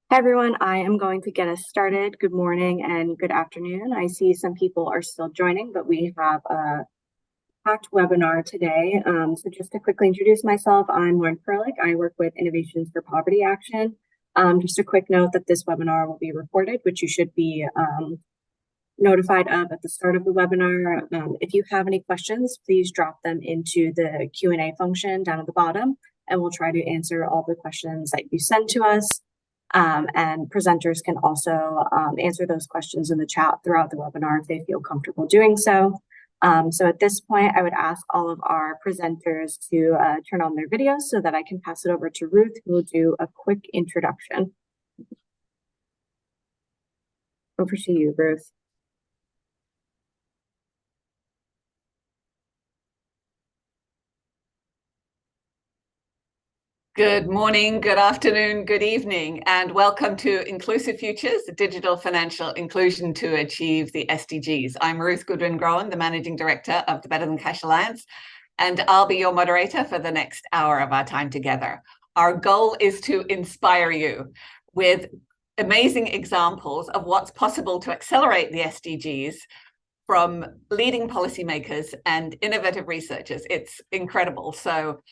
Hi everyone, I am going to get us started. Good morning and good afternoon. I see some people are still joining, but we have a packed webinar today. So just to quickly introduce myself, I'm Lauren Perlich. I work with Innovations for Poverty Action. Just a quick note that this webinar will be recorded, which you should be notified of at the start of the webinar. If you have any questions, please drop them into the Q&A function down at the bottom, and we'll try to answer all the questions that you send to us. And presenters can also answer those questions in the chat throughout the webinar if they feel comfortable doing so. So at this point, I would ask all of our presenters to turn on their videos so that I can pass it over to Ruth, who will do a quick introduction. Over to you, Ruth. Good morning, good afternoon, good evening, and welcome to Inclusive Futures, Digital Financial Inclusion to Achieve the SDGs. I'm Ruth Goodwin-Groen, the Managing Director of the Better Than Cash Alliance, and I'll be your moderator for the next hour of our time together. Our goal is to inspire you with amazing examples of what's possible to accelerate the SDGs from leading policymakers and innovative researchers. It's incredible. So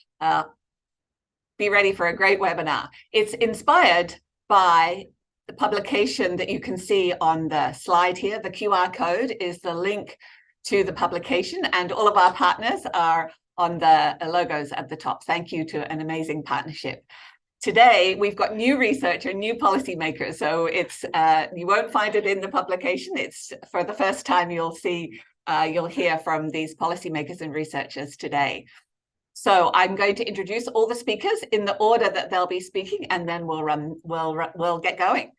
be ready for a great webinar. It's inspired by the publication that you can see on the slide here. The QR code is the link to the publication, and all of our partners are on the logos at the top. Thank you to an amazing partnership. Today, we've got new research and new policymakers, so it's you won't find it in the publication. It's for the first time you'll hear from these policymakers and researchers today. So I'm going to introduce all the speakers in the order that they'll be speaking, and then we'll get going.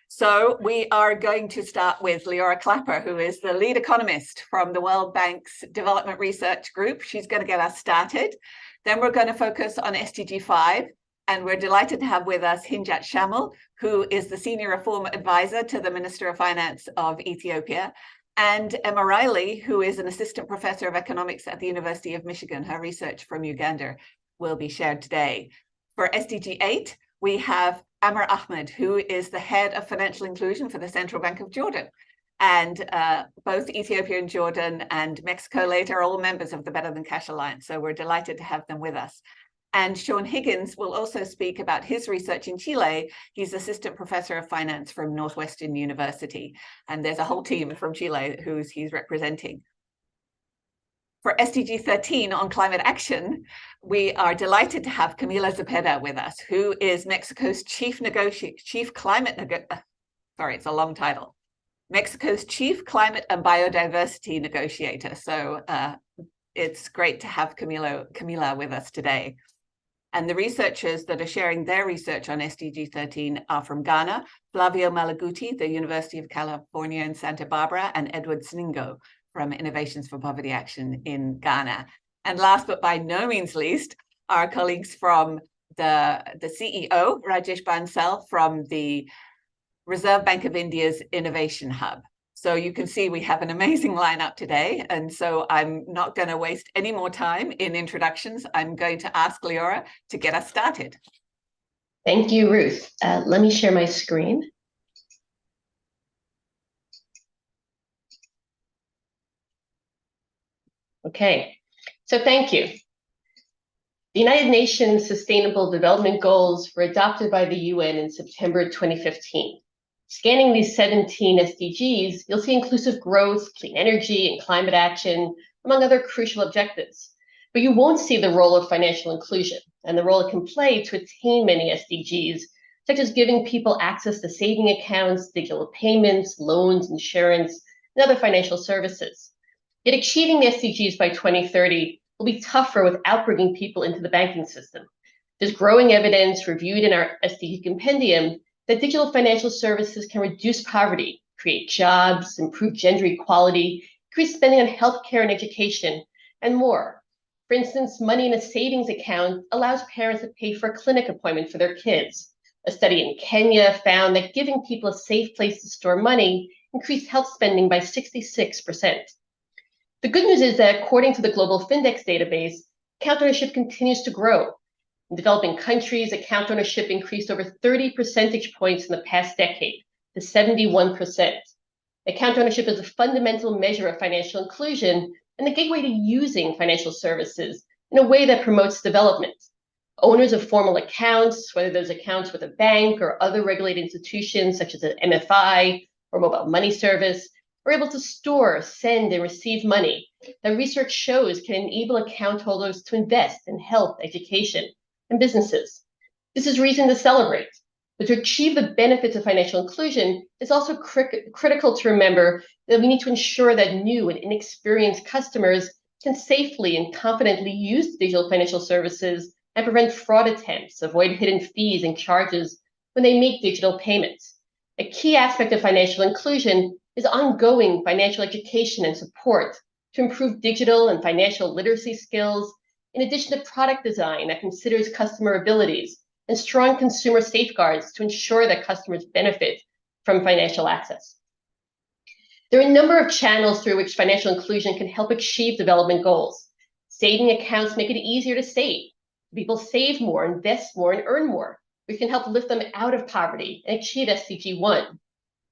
So we are going to start with Leora Klapper, who is the lead economist from the World Bank's Development Research Group. She's going to get us started. Then we're going to focus on SDG 5, and we're delighted to have with us Hinjat Shamil, who is the Senior Reform Advisor to the Minister of Finance of Ethiopia, and Emma Riley, who is an assistant professor of economics at the University of Michigan. Her research from Uganda will be shared today. For SDG 8, we have Ahmad, who is the head of financial inclusion for the Central Bank of Jordan. And both Ethiopia and Jordan and Mexico later are all members of the Better Than Cash Alliance. So we're delighted to have them with us. And Sean Higgins will also speak about his research in Chile. He's assistant professor of finance from Northwestern University. And there's a whole team from Chile he's representing. For SDG 13 on climate action, we are delighted to have Camila Zepeda with us, who is Mexico's it's a long title. Mexico's chief climate and biodiversity negotiator. So it's great to have Camila with us today. And the researchers that are sharing their research on SDG 13 are from Ghana, Flavio Malaguti, the University of California in Santa Barbara, and Edward Sningo from Innovations for Poverty Action in Ghana. And last but by no means least, our colleagues from the CEO, Rajesh Bansal, from the Reserve Bank of India's Innovation Hub. So you can see we have an amazing lineup today. And so I'm not going to waste any more time in introductions. I'm going to ask Leora to get us started. Thank you, Ruth. Let me share my screen. Okay, so thank you. The United Nations Sustainable Development Goals were adopted by the UN in September 2015. Scanning these 17 SDGs, you'll see inclusive growth, clean energy, and climate action, among other crucial objectives. But you won't see the role of financial inclusion and the role it can play to attain many SDGs, such as giving people access to saving accounts, digital payments, loans, insurance, and other financial services. Yet achieving the SDGs by 2030 will be tougher without bringing people into the banking system. There's growing evidence reviewed in our SDG compendium that digital financial services can reduce poverty, create jobs, improve gender equality, increase spending on healthcare and education, and more. For instance, money in a savings account allows parents to pay for a clinic appointment for their kids. A study in Kenya found that giving people a safe place to store money increased health spending by 66%. The good news is that according to the Global Findex database, account ownership continues to grow. In developing countries, account ownership increased over 30 percentage points in the past decade to 71%. Account ownership is a fundamental measure of financial inclusion and the gateway to using financial services in a way that promotes development. Owners of formal accounts, whether those accounts with a bank or other regulated institutions such as an MFI or mobile money service, are able to store, send, and receive money that research shows can enable account holders to invest in health, education, and businesses. This is reason to celebrate. But to achieve the benefits of financial inclusion, it's also critical to remember that we need to ensure that new and inexperienced customers can safely and confidently use digital financial services and prevent fraud attempts, avoid hidden fees and charges when they make digital payments. A key aspect of financial inclusion is ongoing financial education and support to improve digital and financial literacy skills, in addition to product design that considers customer abilities and strong consumer safeguards to ensure that customers benefit from financial access. There are a number of channels through which financial inclusion can help achieve development goals. Saving accounts make it easier to save. People save more, invest more, and earn more, which can help lift them out of poverty and achieve SDG 1.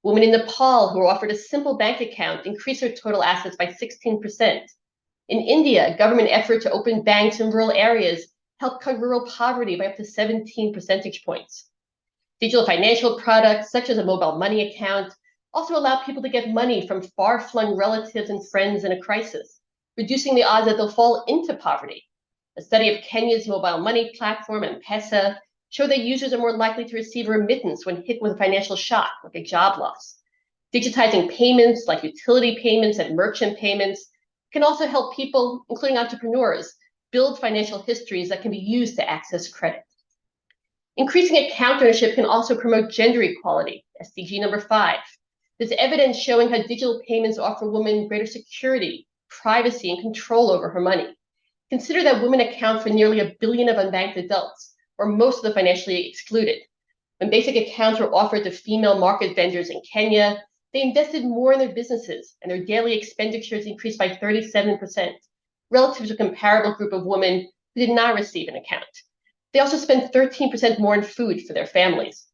Women in Nepal who were offered a simple bank account increased their total assets by 16%. In India, a government effort to open banks in rural areas helped cut rural poverty by up to 17 percentage points. Digital financial products, such as a mobile money account, also allow people to get money from far-flung relatives and friends in a crisis, reducing the odds that they'll fall into poverty. A study of Kenya's mobile money platform, M-Pesa, showed that users are more likely to receive a remittance when hit with a financial shock, like a job loss. Digitizing payments, like utility payments and merchant payments, can also help people, including entrepreneurs, build financial histories that can be used to access credit. Increasing account ownership can also promote gender equality, SDG number 5. There's evidence showing how digital payments offer women greater security, privacy, and control over her money. Consider that women account for nearly 1 billion of unbanked adults, or most of the financially excluded. When basic accounts were offered to female market vendors in Kenya, they invested more in their businesses, and their daily expenditures increased by 37%, relative to a comparable group of women who did not receive an account. They also spent 13% more in food for their families.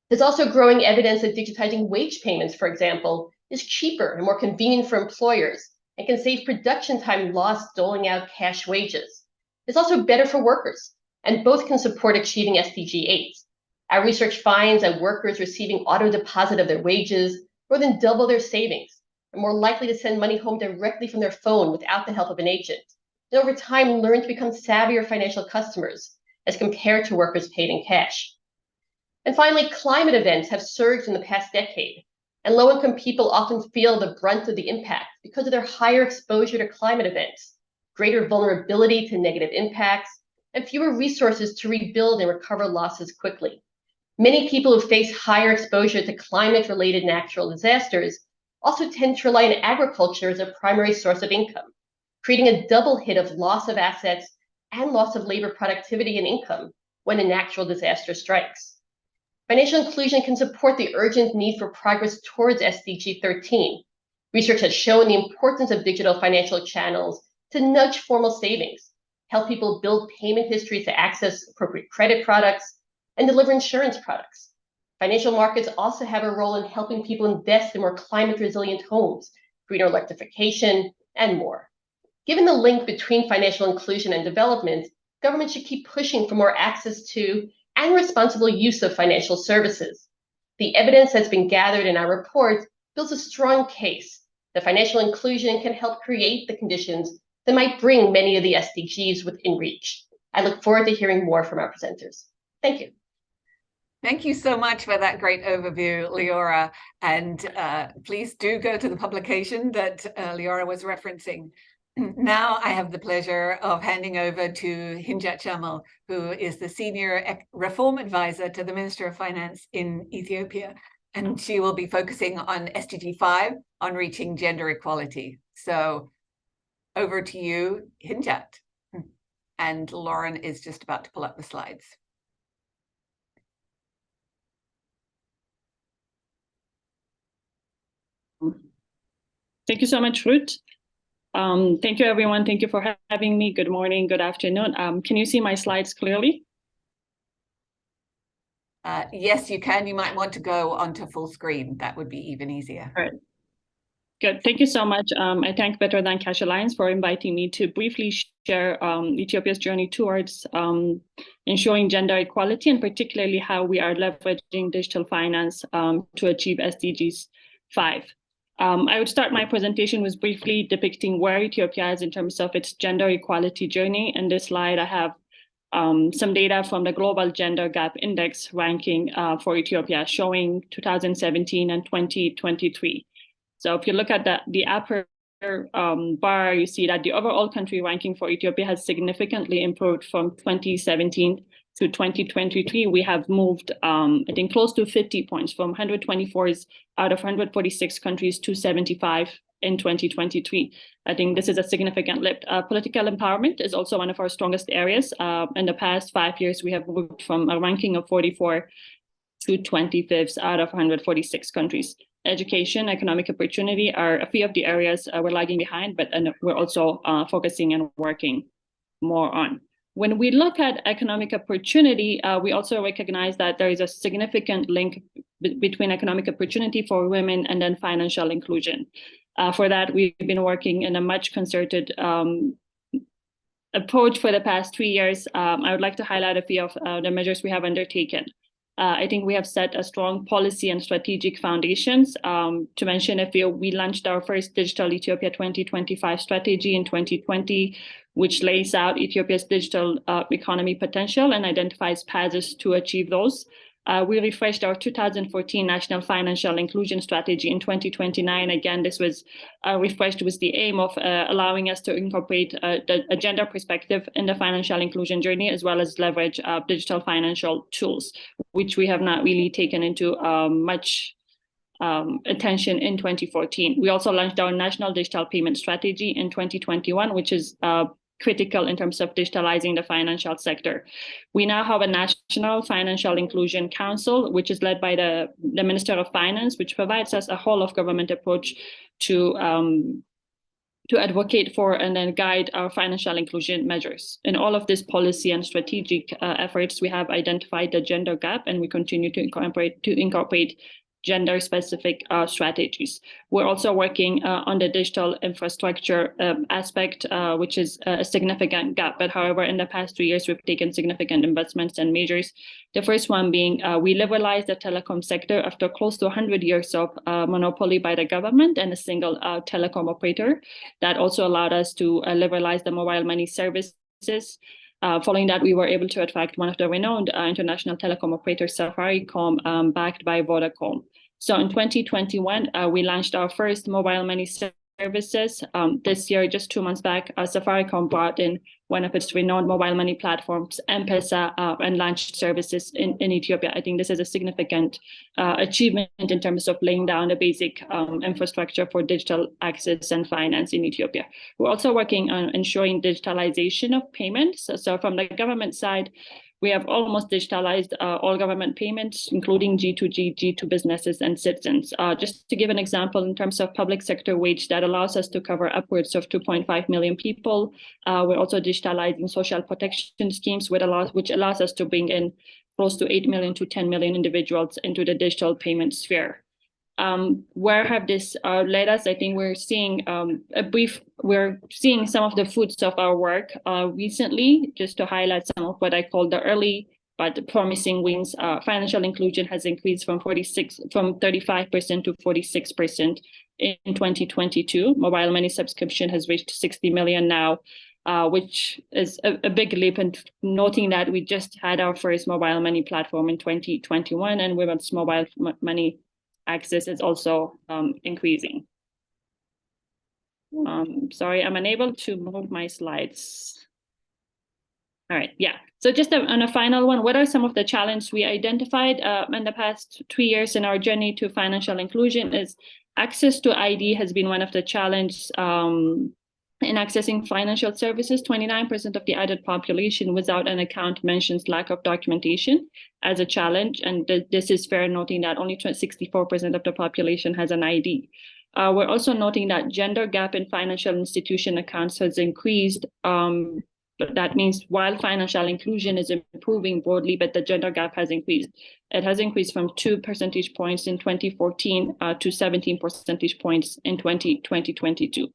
There's also growing evidence that digitizing wage payments, for example, is cheaper and more convenient for employers and can save production time lost doling out cash wages. It's also better for workers, and both can support achieving SDG 8. Our research finds that workers receiving auto deposit of their wages more than double their savings, are more likely to send money home directly from their phone without the help of an agent, and over time learn to become savvier financial customers as compared to workers paid in cash. And finally, climate events have surged in the past decade, and low-income people often feel the brunt of the impact because of their higher exposure to climate events, greater vulnerability to negative impacts, and fewer resources to rebuild and recover losses quickly. Many people who face higher exposure to climate-related natural disasters also tend to rely on agriculture as a primary source of income, creating a double hit of loss of assets and loss of labor productivity and income when a natural disaster strikes. Financial inclusion can support the urgent need for progress towards SDG 13. Research has shown the importance of digital financial channels to nudge formal savings, help people build payment histories to access appropriate credit products, and deliver insurance products. Financial markets also have a role in helping people invest in more climate-resilient homes, greener electrification, and more. Given the link between financial inclusion and development, governments should keep pushing for more access to and responsible use of financial services. The evidence that's been gathered in our report builds a strong case that financial inclusion can help create the conditions that might bring many of the SDGs within reach. I look forward to hearing more from our presenters. Thank you. Thank you so much for that great overview, Leora. And please do go to the publication that Leora was referencing. Now I have the pleasure of handing over to Hinjat Shamil, who is the Senior Reform Advisor to the Minister of Finance in Ethiopia. And she will be focusing on SDG 5, on reaching gender equality. So over to you, Hinjat. And Lauren is just about to pull up the slides. Thank you so much, Ruth. Thank you, everyone. Thank you for having me. Good morning, good afternoon. Can you see my slides clearly? Yes, you can. You might want to go onto full screen. That would be even easier. All right. Good. Thank you so much. I thank Better Than Cash Alliance for inviting me to briefly share Ethiopia's journey towards ensuring gender equality, and particularly how we are leveraging digital finance to achieve SDGs 5. I would start my presentation with briefly depicting where Ethiopia is in terms of its gender equality journey. In this slide, I have some data from the Global Gender Gap Index ranking for Ethiopia showing 2017 and 2023. So if you look at the upper bar, you see that the overall country ranking for Ethiopia has significantly improved from 2017 to 2023. We have moved, I think, close to 50 points from 124 out of 146 countries to 75 in 2023. I think this is a significant lift. Political empowerment is also one of our strongest areas. In the past 5 years, we have moved from a ranking of 44 to 25th out of 146 countries. Education, economic opportunity are a few of the areas we're lagging behind, but we're also focusing and working more on. When we look at economic opportunity, we also recognize that there is a significant link between economic opportunity for women and then financial inclusion. For that, we've been working in a much concerted approach for the past 3 years. I would like to highlight a few of the measures we have undertaken. I think we have set a strong policy and strategic foundations. To mention a few, we launched our first Digital Ethiopia 2025 strategy in 2020, which lays out Ethiopia's digital economy potential and identifies paths to achieve those. We refreshed our 2014 National Financial Inclusion Strategy in 2029. Again, this was refreshed with the aim of allowing us to incorporate a gender perspective in the financial inclusion journey, as well as leverage digital financial tools, which we have not really taken into much attention in 2014. We also launched our National Digital Payment Strategy in 2021, which is critical in terms of digitalizing the financial sector. We now have a National Financial Inclusion Council, which is led by the Minister of Finance, which provides us a whole of government approach to advocate for and then guide our financial inclusion measures. In all of this policy and strategic efforts, we have identified the gender gap, and we continue to incorporate gender-specific strategies. We're also working on the digital infrastructure aspect, which is a significant gap. But however, in the past 3 years, we've taken significant investments and measures. The first one being we liberalized the telecom sector after close to 100 years of monopoly by the government and a single telecom operator. That also allowed us to liberalize the mobile money services. Following that, we were able to attract one of the renowned international telecom operators, Safaricom, backed by Vodacom. So in 2021, we launched our first mobile money services. This year, just 2 months back, Safaricom brought in one of its renowned mobile money platforms, M-Pesa, and launched services in Ethiopia. I think this is a significant achievement in terms of laying down the basic infrastructure for digital access and finance in Ethiopia. We're also working on ensuring digitalization of payments. So from the government side, we have almost digitalized all government payments, including G2G, G2 businesses and citizens. Just to give an example, in terms of public sector wage, that allows us to cover upwards of 2.5 million people. We're also digitalizing social protection schemes, which allows us to bring in close to 8 million to 10 million individuals into the digital payment sphere. Where have this led us? I think we're seeing we're seeing some of the fruits of our work recently. Just to highlight some of what I call the early but promising wins. Financial inclusion has increased from 35% to 46% in 2022. Mobile money subscription has reached 60 million now, which is a big leap, and noting that we just had our first mobile money platform in 2021, and women's mobile money access is also increasing. Sorry, I'm unable to move my slides. All right, yeah. So just on a final one, what are some of the challenges we identified in the past 3 years in our journey to financial inclusion? Is access to ID has been one of the challenges in accessing financial services. 29% of the adult population without an account mentions lack of documentation as a challenge. And this is fair, noting that only 64% of the population has an ID. We're also noting that gender gap in financial institution accounts has increased. But that means while financial inclusion is improving broadly, but the gender gap has increased. It has increased from 2 percentage points in 2014 to 17 percentage points in 2022.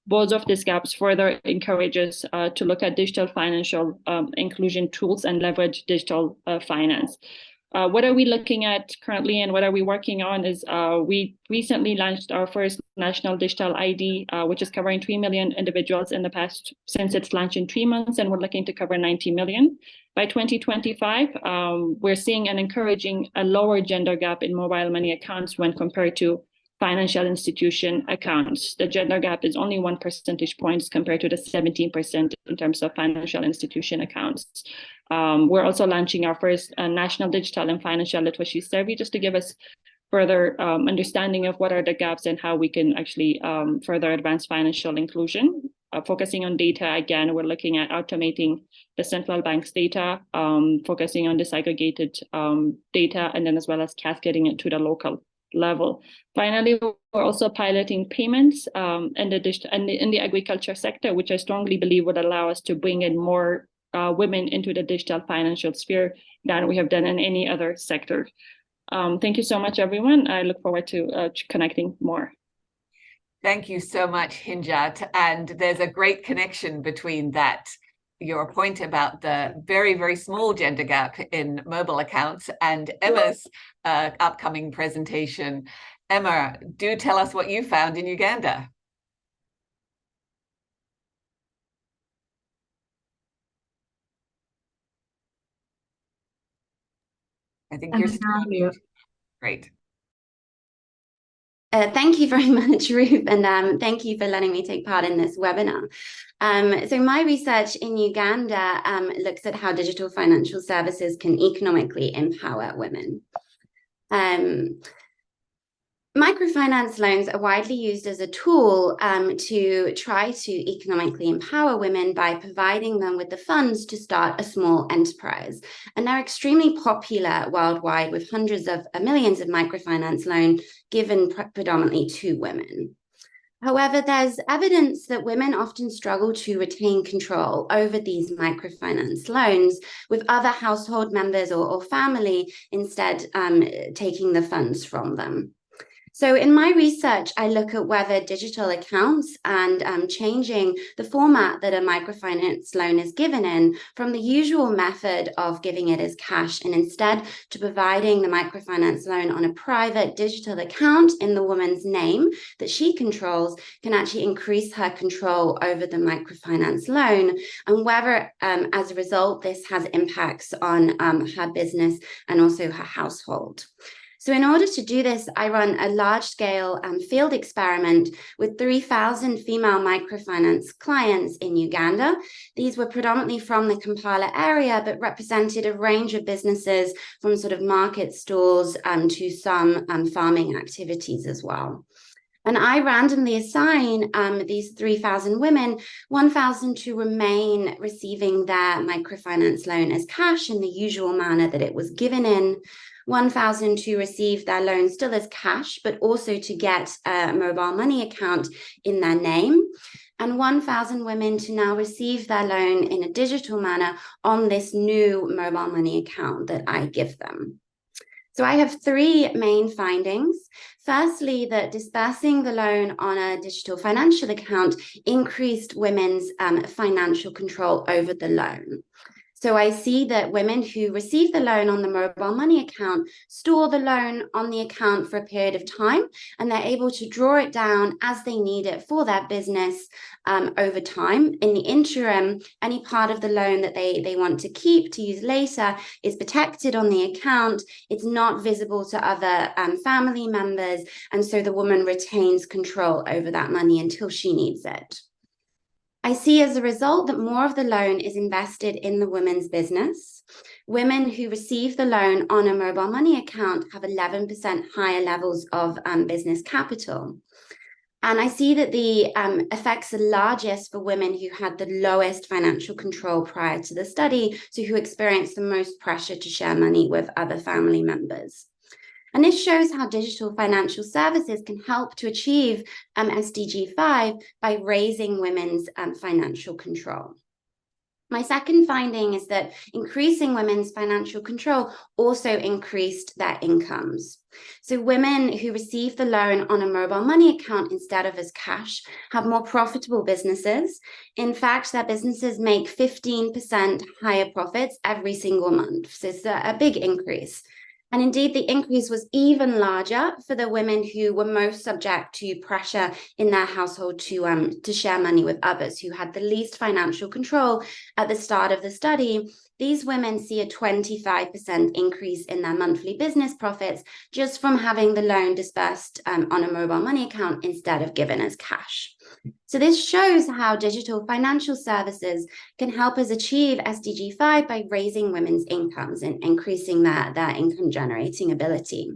Both of these gaps further encourage us to look at digital financial inclusion tools and leverage digital finance. What are we looking at currently and what are we working on is we recently launched our first national digital ID, which is covering 3 million individuals in the past since its launch in 3 months, and we're looking to cover 90 million. By 2025, we're seeing an encouraging a lower gender gap in mobile money accounts when compared to financial institution accounts. The gender gap is only 1 percentage points compared to the 17% in terms of financial institution accounts. We're also launching our first national digital and financial literacy survey just to give us further understanding of what are the gaps and how we can actually further advance financial inclusion. Focusing on data, again, we're looking at automating the central bank's data, focusing on disaggregated data, and then as well as cascading it to the local level. Finally, we're also piloting payments in the agriculture sector, which I strongly believe would allow us to bring in more women into the digital financial sphere than we have done in any other sector. Thank you so much, everyone. I look forward to connecting more. Thank you so much, Hinjat. And there's a great connection between that, your point about the very, very small gender gap in mobile accounts, and Emma's upcoming presentation. Emma, do tell us what you found in Uganda. I think you're still on mute. Great. Thank you very much, Ruth, and thank you for letting me take part in this webinar. So my research in Uganda looks at how digital financial services can economically empower women. Microfinance loans are widely used as a tool to try to economically empower women by providing them with the funds to start a small enterprise. And they're extremely popular worldwide, with hundreds of millions of microfinance loans given predominantly to women. However, there's evidence that women often struggle to retain control over these microfinance loans, with other household members or family instead taking the funds from them. So in my research, I look at whether digital accounts and changing the format that a microfinance loan is given in from the usual method of giving it as cash and instead to providing the microfinance loan on a private digital account in the woman's name that she controls can actually increase her control over the microfinance loan, and whether as a result this has impacts on her business and also her household. So in order to do this, I run a large-scale field experiment with 3,000 female microfinance clients in Uganda. These were predominantly from the Kampala area, but represented a range of businesses from sort of market stalls to some farming activities as well. And I randomly assign these 3,000 women 1,000 to remain receiving their microfinance loan as cash in the usual manner that it was given in, 1,000 to receive their loan still as cash, but also to get a mobile money account in their name, and 1,000 women to now receive their loan in a digital manner on this new mobile money account that I give them. So I have 3 main findings. Firstly, that dispersing the loan on a digital financial account increased women's financial control over the loan. So I see that women who receive the loan on the mobile money account store the loan on the account for a period of time, and they're able to draw it down as they need it for their business over time. In the interim, any part of the loan that they want to keep to use later is protected on the account. It's not visible to other family members, and so the woman retains control over that money until she needs it. I see as a result that more of the loan is invested in the women's business. Women who receive the loan on a mobile money account have 11% higher levels of business capital. And I see that the effects are largest for women who had the lowest financial control prior to the study, so who experienced the most pressure to share money with other family members. And this shows how digital financial services can help to achieve SDG 5 by raising women's financial control. My second finding is that increasing women's financial control also increased their incomes. So women who receive the loan on a mobile money account instead of as cash have more profitable businesses. In fact, their businesses make 15% higher profits every single month. So it's a big increase. And indeed, the increase was even larger for the women who were most subject to pressure in their household to share money with others, who had the least financial control at the start of the study. These women see a 25% increase in their monthly business profits just from having the loan disbursed on a mobile money account instead of given as cash. So this shows how digital financial services can help us achieve SDG 5 by raising women's incomes and increasing their income generating ability.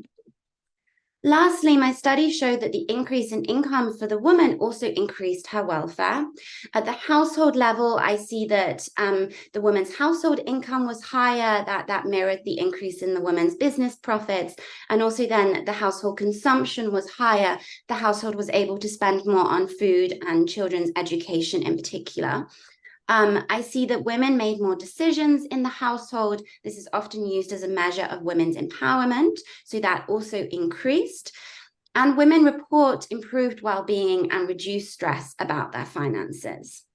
Lastly, my study showed that the increase in income for the woman also increased her welfare. At the household level, I see that the woman's household income was higher, that mirrored the increase in the woman's business profits. And also then the household consumption was higher. The household was able to spend more on food and children's education in particular. I see that women made more decisions in the household. This is often used as a measure of women's empowerment, so that also increased. And women report improved well-being and reduced stress about their finances.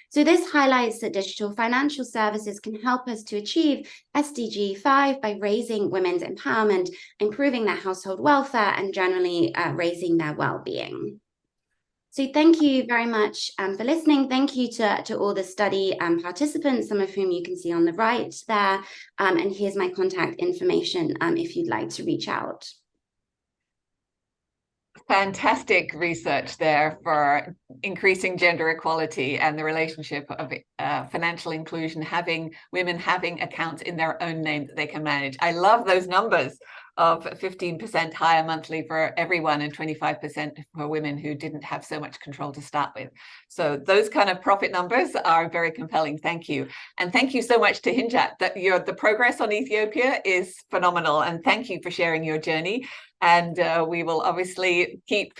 So this highlights that digital financial services can help us to achieve SDG 5 by raising women's empowerment, improving their household welfare, and generally raising their well-being. So thank you very much for listening. Thank you to all the study participants, some of whom you can see on the right there. And here's my contact information if you'd like to reach out. Fantastic research there for increasing gender equality and the relationship of financial inclusion, women having accounts in their own name that they can manage. I love those numbers of 15% higher monthly for everyone and 25% for women who didn't have so much control to start with. So those kind of profit numbers are very compelling. Thank you. And thank you so much to Hinjat. The progress on Ethiopia is phenomenal. And thank you for sharing your journey. And we will obviously keep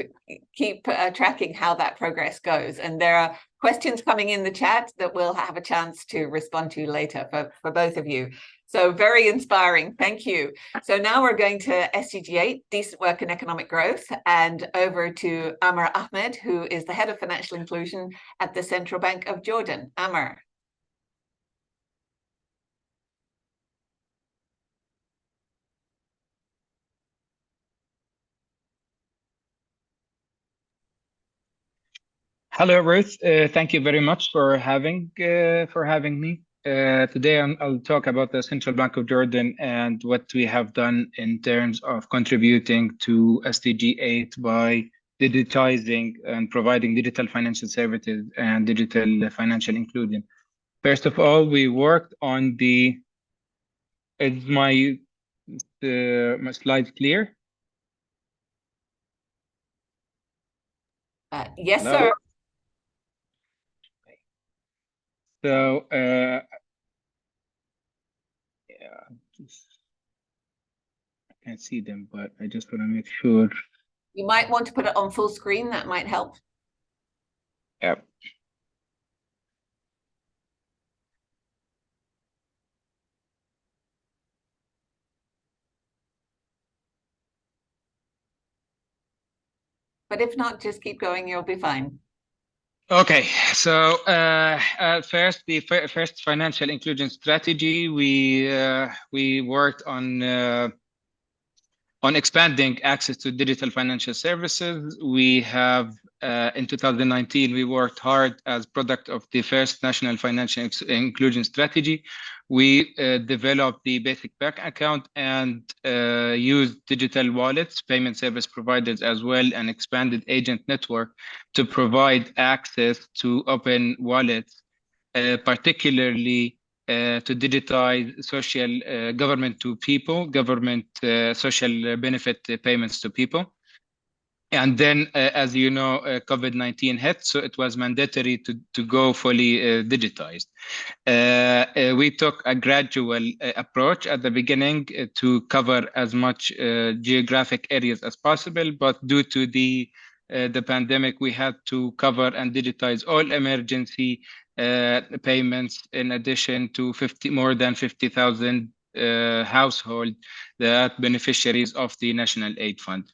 tracking how that progress goes. And there are questions coming in the chat that we'll have a chance to respond to later for both of you. So very inspiring. Thank you. So now we're going to SDG 8, Decent Work and Economic Growth, and over to Ahmad, who is the Head of Financial Inclusion at the Central Bank of Jordan. Ahmad. Hello, Ruth. Thank you very much for having me. Today, I'll talk about the Central Bank of Jordan and what we have done in terms of contributing to SDG 8 by digitizing and providing digital financial services and digital financial inclusion. First of all, we worked on the. Is my slide clear? Yes, Hello? sir. So, yeah, I can't see them, but I just want to make sure. You might want to put it on full screen. That might help. Yep. But if not, just keep going. You'll be fine. Okay, so first, the first financial inclusion strategy, we worked on expanding access to digital financial services. We have in 2019 we worked hard as product of the first national financial inclusion strategy. We developed the basic bank account and used digital wallets, payment service providers as well, and expanded agent network to provide access to open wallets, particularly to digitize social government to people, government social benefit payments to people. And then, as you know, COVID-19 hit, so it was mandatory to go fully digitized. We took a gradual approach at the beginning to cover as much geographic areas as possible, but due to the pandemic, we had to cover and digitize all emergency payments, in addition to more than 50,000 households that beneficiaries of the National Aid Fund.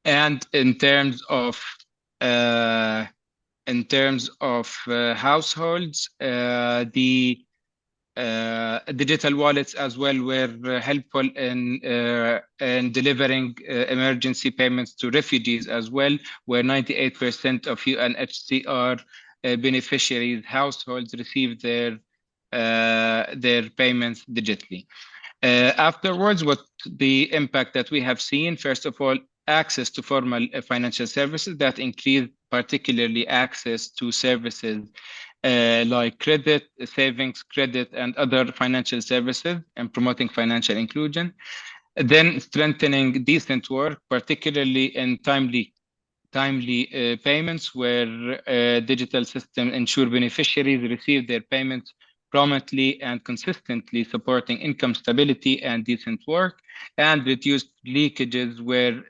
And in terms of households, the digital wallets as well were helpful in delivering emergency payments to refugees as well, where 98% of UNHCR beneficiaries households received their payments digitally. Afterwards, what the impact that we have seen, first of all, access to formal financial services that increase particularly access to services like credit, savings, credit, and other financial services, and promoting financial inclusion. Then strengthening decent work, particularly in timely payments, where digital systems ensure beneficiaries receive their payments promptly and consistently, supporting income stability and decent work, and reduced leakages, where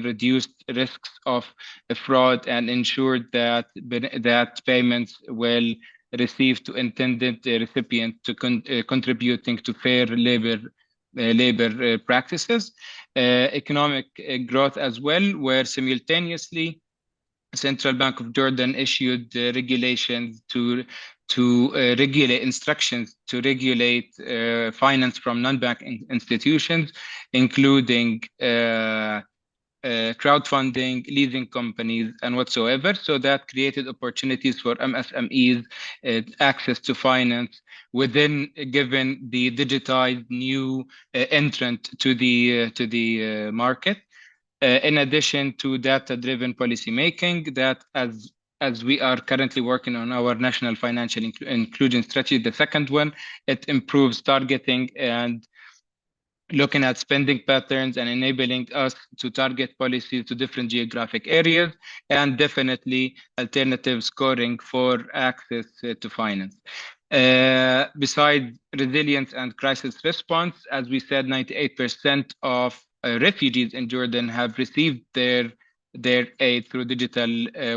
reduced risks of fraud and ensured that payments will receive to intended recipient, to contributing to fair labor practices. Economic growth as well, where simultaneously Central Bank of Jordan issued regulations to regulate instructions to regulate finance from non-bank institutions, including crowdfunding, leasing companies, and whatsoever. So that created opportunities for MSMEs, access to finance given the digitized new entrant to the market. In addition to data-driven policymaking, that as we are currently working on our national financial inclusion strategy, the second one, it improves targeting and looking at spending patterns and enabling us to target policies to different geographic areas, and definitely alternative scoring for access to finance. Besides resilience and crisis response, as we said, 98% of refugees in Jordan have received their aid through digital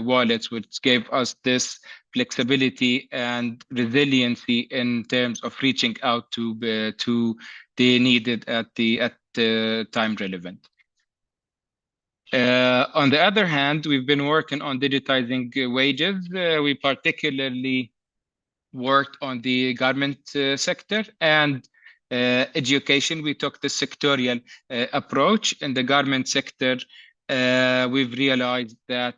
wallets, which gave us this flexibility and resiliency in terms of reaching out to the needed at the time relevant. On the other hand, we've been working on digitizing wages. We particularly worked on the garment sector and education. We took the sectorial approach. In the garment sector, we've realized that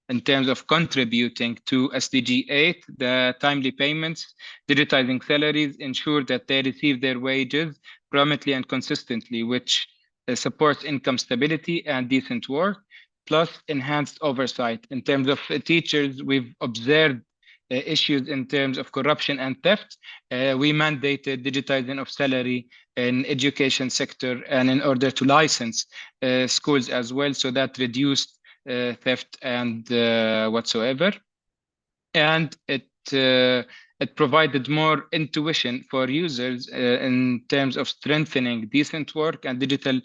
in terms of contributing to SDG 8, the timely payments, digitizing salaries, ensure that they receive their wages promptly and consistently, which supports income stability and decent work, plus enhanced oversight. In terms of teachers, we've observed issues in terms of corruption and theft. We mandated digitizing of salary in education sector, and in order to license schools as well, so that reduced theft and whatsoever. And it provided more intuition for users in terms of strengthening decent work and digital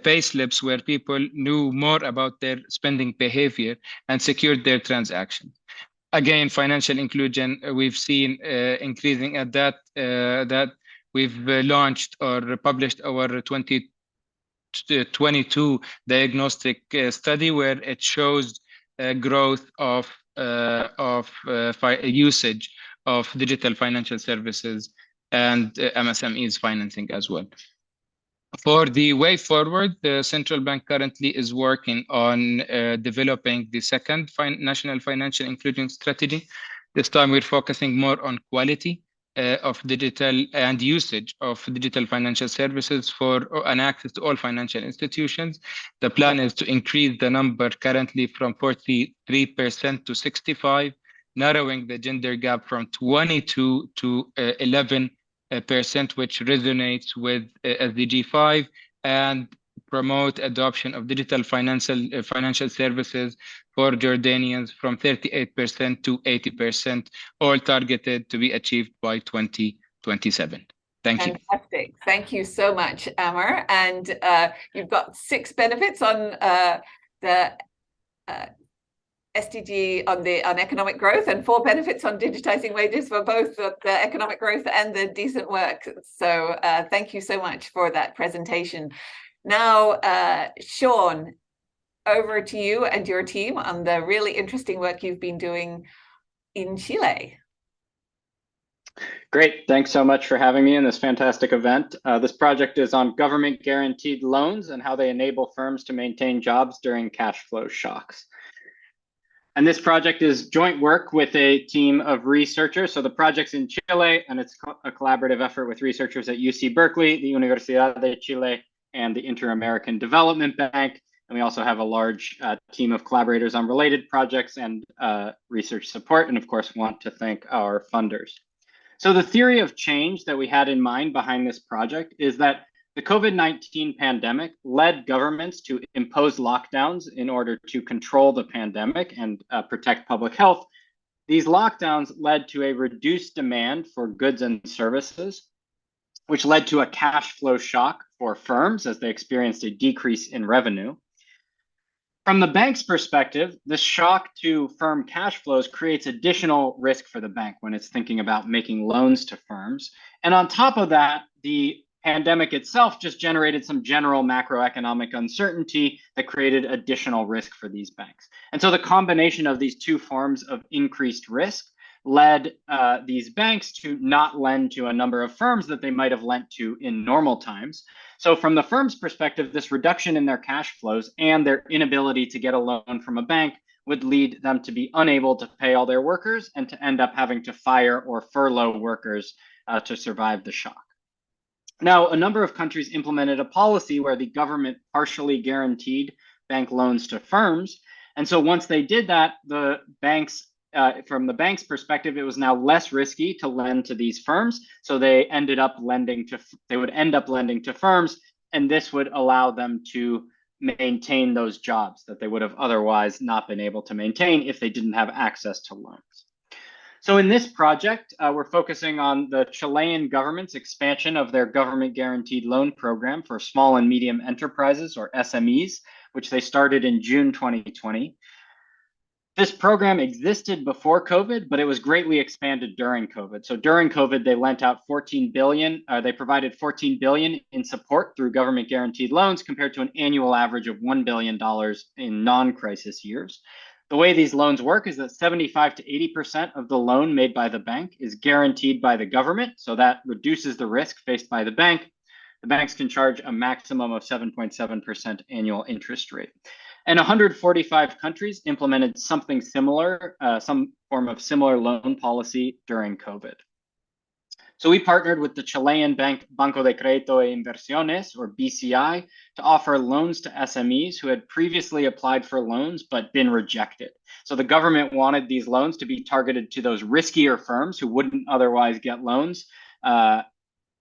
pay slips, where people knew more about their spending behavior and secured their transactions. Again, financial inclusion, we've seen increasing at that we've launched or published our 2022 diagnostic study, where it shows growth of usage of digital financial services and MSMEs financing as well. For the way forward, the central bank currently is working on developing the second national financial inclusion strategy. This time we're focusing more on quality of digital and usage of digital financial services for an access to all financial institutions. The plan is to increase the number currently from 43% to 65%, narrowing the gender gap from 22 to 11%, which resonates with SDG 5, and promote adoption of digital financial services for Jordanians from 38% to 80%, all targeted to be achieved by 2027. Thank you. Fantastic. Thank you so much, Amar. And you've got 6 benefits on the SDG on economic growth, and 4 benefits on digitizing wages for both the economic growth and the decent work. So thank you so much for that presentation. Now, Sean, over to you and your team on the really interesting work you've been doing in Chile. Great. Thanks so much for having me in this fantastic event. This project is on government guaranteed loans and how they enable firms to maintain jobs during cash flow shocks. And this project is joint work with a team of researchers. So the project's in Chile, and it's a collaborative effort with researchers at UC Berkeley, the Universidad de Chile, and the Inter-American Development Bank. And we also have a large team of collaborators on related projects and research support. And of course, want to thank our funders. So the theory of change that we had in mind behind this project is that the COVID-19 pandemic led governments to impose lockdowns in order to control the pandemic and protect public health. These lockdowns led to a reduced demand for goods and services, which led to a cash flow shock for firms as they experienced a decrease in revenue. From the bank's perspective, this shock to firm cash flows creates additional risk for the bank when it's thinking about making loans to firms. And on top of that, the pandemic itself just generated some general macroeconomic uncertainty that created additional risk for these banks. And so the combination of these 2 forms of increased risk led these banks to not lend to a number of firms that they might have lent to in normal times. So from the firm's perspective, this reduction in their cash flows and their inability to get a loan from a bank would lead them to be unable to pay all their workers and to end up having to fire or furlough workers to survive the shock. Now, a number of countries implemented a policy where the government partially guaranteed bank loans to firms. And so once they did that, the banks, from the bank's perspective, it was now less risky to lend to these firms. So they would end up lending to firms, and this would allow them to maintain those jobs that they would have otherwise not been able to maintain if they didn't have access to loans. So in this project, we're focusing on the Chilean government's expansion of their government guaranteed loan program for small and medium enterprises, or SMEs, which they started in June 2020. This program existed before COVID, but it was greatly expanded during COVID. So during COVID, they lent out they provided 14 billion in support through government guaranteed loans compared to an annual average of $1 billion in non-crisis years. The way these loans work is that 75 to 80% of the loan made by the bank is guaranteed by the government. So that reduces the risk faced by the bank. The banks can charge a maximum of 7.7% annual interest rate. And 145 countries implemented something similar, some form of similar loan policy during COVID. So we partnered with the Chilean bank Banco de Crédito e Inversiones, or BCI, to offer loans to SMEs who had previously applied for loans but been rejected. So the government wanted these loans to be targeted to those riskier firms who wouldn't otherwise get loans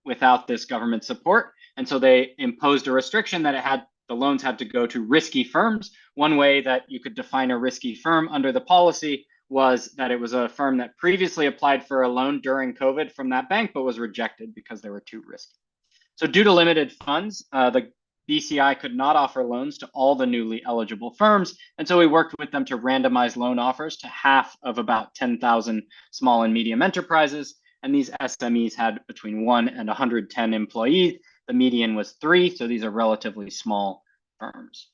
without this government support. And so they imposed a restriction that the loans had to go to risky firms. One way that you could define a risky firm under the policy was that it was a firm that previously applied for a loan during COVID from that bank, but was rejected because they were too risky. So due to limited funds, the BCI could not offer loans to all the newly eligible firms. And so we worked with them to randomize loan offers to half of about 10,000 small and medium enterprises. And these SMEs had between 1 and 110 employees. The median was 3, so these are relatively small firms.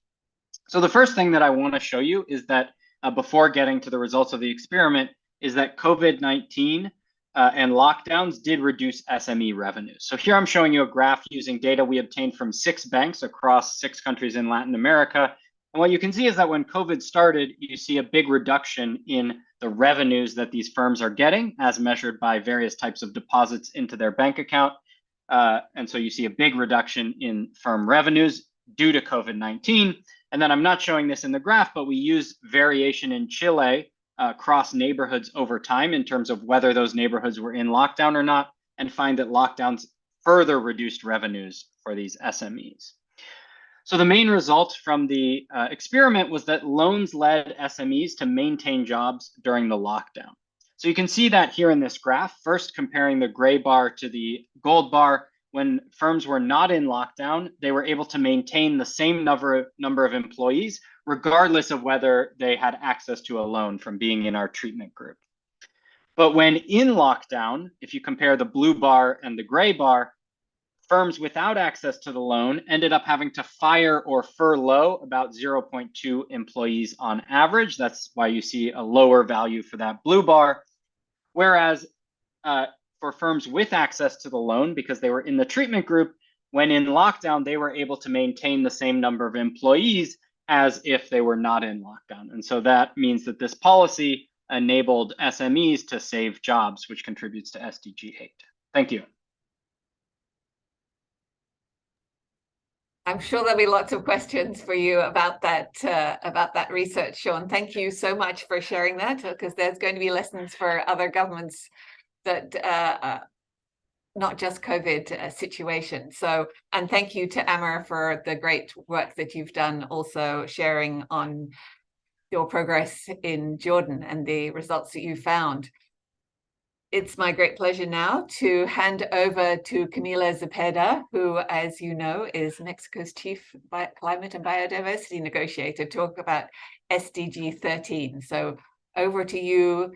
So the first thing that I want to show you is that before getting to the results of the experiment is that COVID-19 and lockdowns did reduce SME revenues. So here I'm showing you a graph using data we obtained from 6 banks across 6 countries in Latin America. And what you can see is that when COVID started, you see a big reduction in the revenues that these firms are getting as measured by various types of deposits into their bank account. And so you see a big reduction in firm revenues due to COVID-19. And then I'm not showing this in the graph, but we use variation in Chile across neighborhoods over time in terms of whether those neighborhoods were in lockdown or not, and find that lockdowns further reduced revenues for these SMEs. So the main result from the experiment was that loans led SMEs to maintain jobs during the lockdown. So you can see that here in this graph, first comparing the gray bar to the gold bar. When firms were not in lockdown, they were able to maintain the same number of employees, regardless of whether they had access to a loan from being in our treatment group. But when in lockdown, if you compare the blue bar and the gray bar, firms without access to the loan ended up having to fire or furlough about 0.2 employees on average. That's why you see a lower value for that blue bar. Whereas for firms with access to the loan, because they were in the treatment group, when in lockdown, they were able to maintain the same number of employees as if they were not in lockdown. And so that means that this policy enabled SMEs to save jobs, which contributes to SDG 8. Thank you. I'm sure there'll be lots of questions for you about that research, Sean. Thank you so much for sharing that, because there's going to be lessons for other governments that not just COVID situation. So, and thank you to Amr for the great work that you've done, also sharing on your progress in Jordan and the results that you found. It's my great pleasure now to hand over to Camila Zepeda, who, as you know, is Mexico's Chief Climate and Biodiversity Negotiator, to talk about SDG 13. So over to you,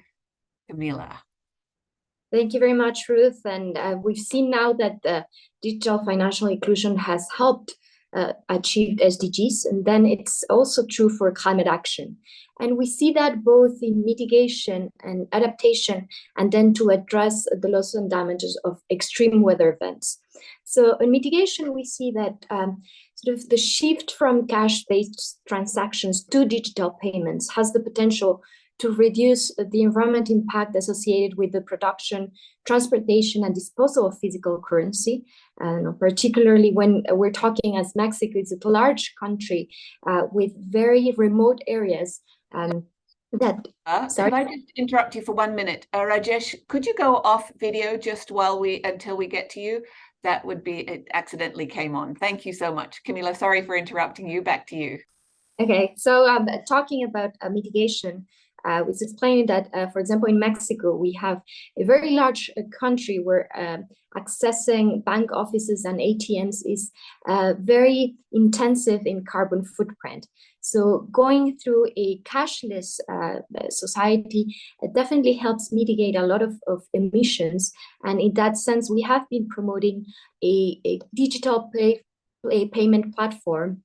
Camila. Thank you very much, Ruth. And we've seen now that digital financial inclusion has helped achieve SDGs, and then it's also true for climate action. And we see that both in mitigation and adaptation, and then to address the loss and damages of extreme weather events. So in mitigation, we see that sort of the shift from cash-based transactions to digital payments has the potential to reduce the environmental impact associated with the production, transportation, and disposal of physical currency. And particularly when we're talking, as Mexico is a large country with very remote areas. Could I just interrupt you for 1 minute? Rajesh, could you go off video just until we get to you? That would be, it accidentally came on. Thank you so much. Camila, sorry for interrupting you. Back to you. Okay, so talking about mitigation, was explaining that, for example, in Mexico, we have a very large country where accessing bank offices and ATMs is very intensive in carbon footprint. So going through a cashless society definitely helps mitigate a lot of emissions. And in that sense, we have been promoting a digital payment platform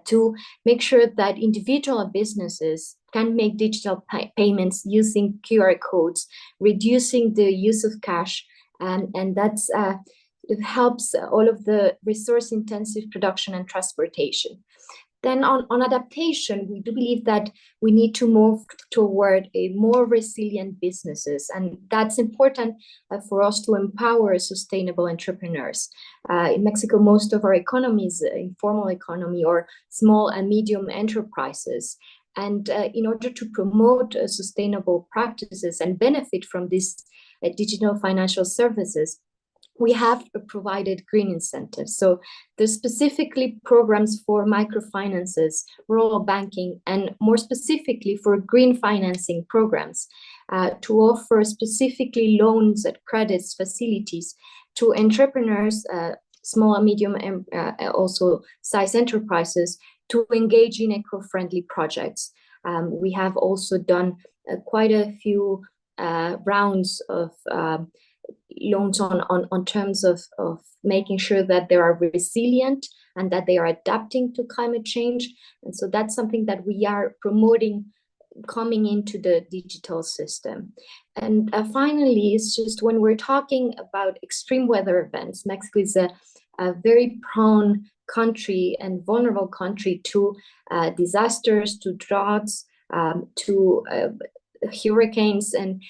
to make sure that individual businesses can make digital payments using QR codes, reducing the use of cash, and that's it helps all of the resource-intensive production and transportation. Then on adaptation, we do believe that we need to move toward a more resilient businesses, and that's important for us to empower sustainable entrepreneurs. In Mexico, most of our economy is informal economy or small and medium enterprises. And in order to promote sustainable practices and benefit from these digital financial services, we have provided green incentives. So there's specifically programs for microfinances, rural banking, and more specifically for green financing programs to offer specifically loans and credits facilities to entrepreneurs, small and medium and also size enterprises to engage in eco-friendly projects. We have also done quite a few rounds of loans on terms of making sure that they are resilient and that they are adapting to climate change. And so that's something that we are promoting coming into the digital system. And finally, it's just when we're talking about extreme weather events, Mexico is a very prone country and vulnerable country to disasters, to droughts, to hurricanes, and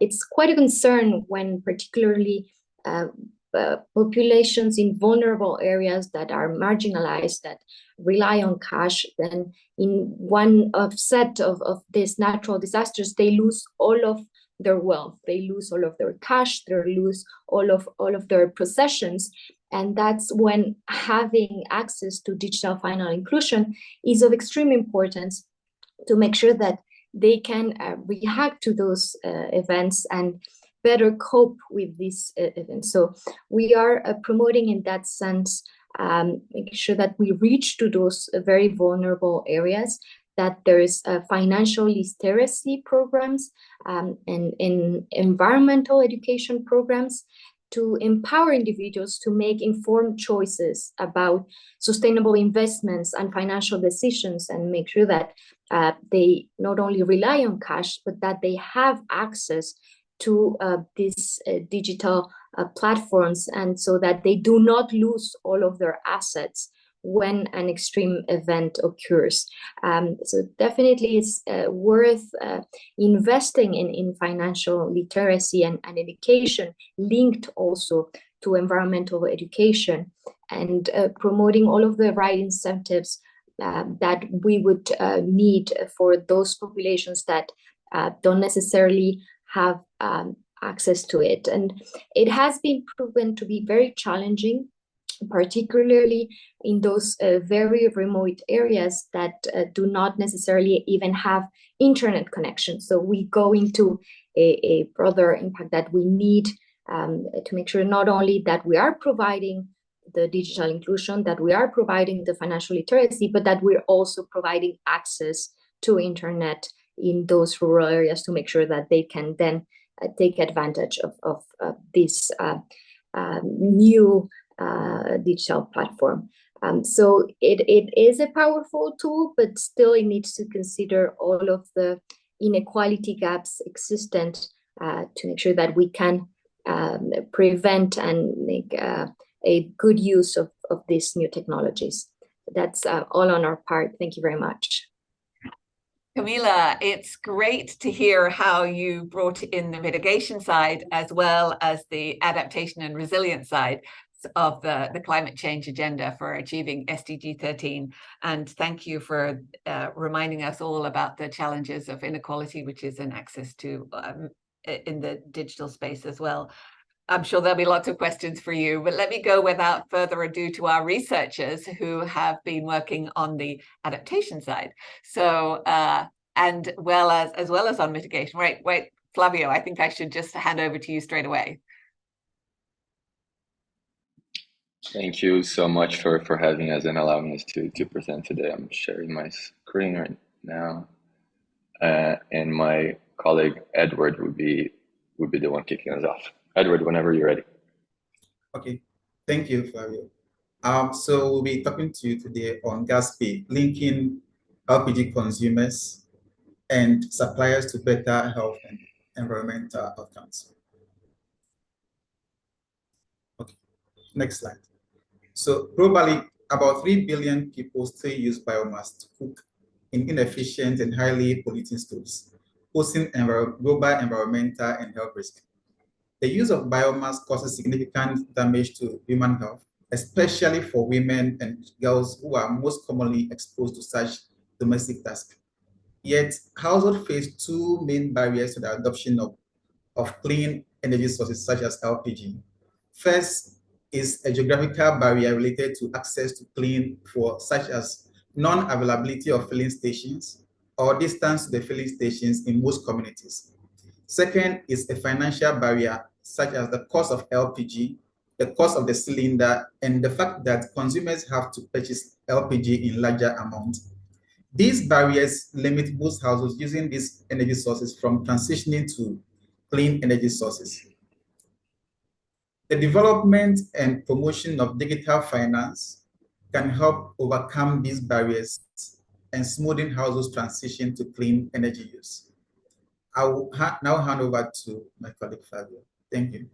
it's quite a concern when particularly populations in vulnerable areas that are marginalized, that rely on cash, then in one set of these natural disasters, they lose all of their wealth, they lose all of their cash, they lose all of their possessions. And that's when having access to digital financial inclusion is of extreme importance to make sure that they can react to those events and better cope with these events. So we are promoting in that sense, making sure that we reach to those very vulnerable areas, that there is financial literacy programs and in environmental education programs to empower individuals to make informed choices about sustainable investments and financial decisions, and make sure that they not only rely on cash, but that they have access to these digital platforms, and so that they do not lose all of their assets when an extreme event occurs. So definitely it's worth investing in financial literacy and education linked also to environmental education, and promoting all of the right incentives that we would need for those populations that don't necessarily have access to it. And it has been proven to be very challenging, particularly in those very remote areas that do not necessarily even have internet connection. So we go into a broader impact that we need to make sure not only that we are providing the digital inclusion, that we are providing the financial literacy, but that we're also providing access to internet in those rural areas to make sure that they can then take advantage of this new digital platform. So it is a powerful tool, but still it needs to consider all of the inequality gaps existent to make sure that we can prevent and make a good use of these new technologies. That's all on our part. Thank you very much. Camila, it's great to hear how you brought in the mitigation side as well as the adaptation and resilience side of the climate change agenda for achieving SDG 13. And thank you for reminding us all about the challenges of inequality, which is in access to in the digital space as well. I'm sure there'll be lots of questions for you, but let me go without further ado to our researchers who have been working on the adaptation side. So, and as well as on mitigation. Wait, Flavio, I think I should just hand over to you straight away. Thank you so much for having us and allowing us to present today. I'm sharing my screen right now, and my colleague Edward would be the one kicking us off. Edward, whenever you're ready. Okay, thank you, Flavio. So we'll be talking to you today on gas pay, linking LPG consumers and suppliers to better health and environmental outcomes. Okay, next slide. So globally, about 3 billion people still use biomass to cook in inefficient and highly polluting stoves, posing global environmental and health risk. The use of biomass causes significant damage to human health, especially for women and girls who are most commonly exposed to such domestic tasks. Yet, households face two main barriers to the adoption of clean energy sources such as LPG. First is a geographical barrier related to access to clean fuel, such as non-availability of filling stations or distance to the filling stations in most communities. Second is a financial barrier, such as the cost of LPG, the cost of the cylinder, and the fact that consumers have to purchase LPG in larger amounts. These barriers limit most households using these energy sources from transitioning to clean energy sources. The development and promotion of digital finance can help overcome these barriers and smoothen households' transition to clean energy use. I will now hand over to my colleague Fabio. Thank you.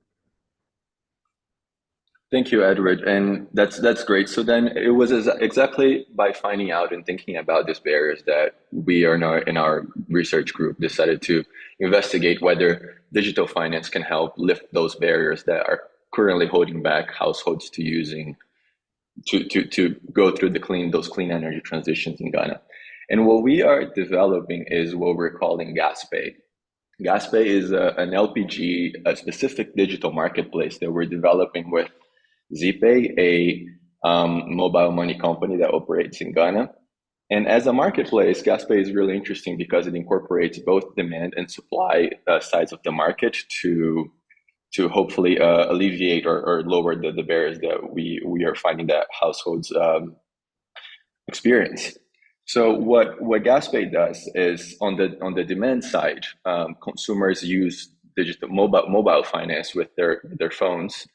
Thank you, Edward, and that's great. So then it was exactly by finding out and thinking about these barriers that we are in our research group decided to investigate whether digital finance can help lift those barriers that are currently holding back households to go through those clean energy transitions in Ghana. And what we are developing is what we're calling gas pay. Gas pay is an LPG, a specific digital marketplace that we're developing with Zipay, a mobile money company that operates in Ghana. And as a marketplace, GasPay is really interesting because it incorporates both demand and supply sides of the market to hopefully alleviate or lower the barriers that we are finding that households experience. So what GasPay does is on the demand side, consumers use digital mobile finance with their phones.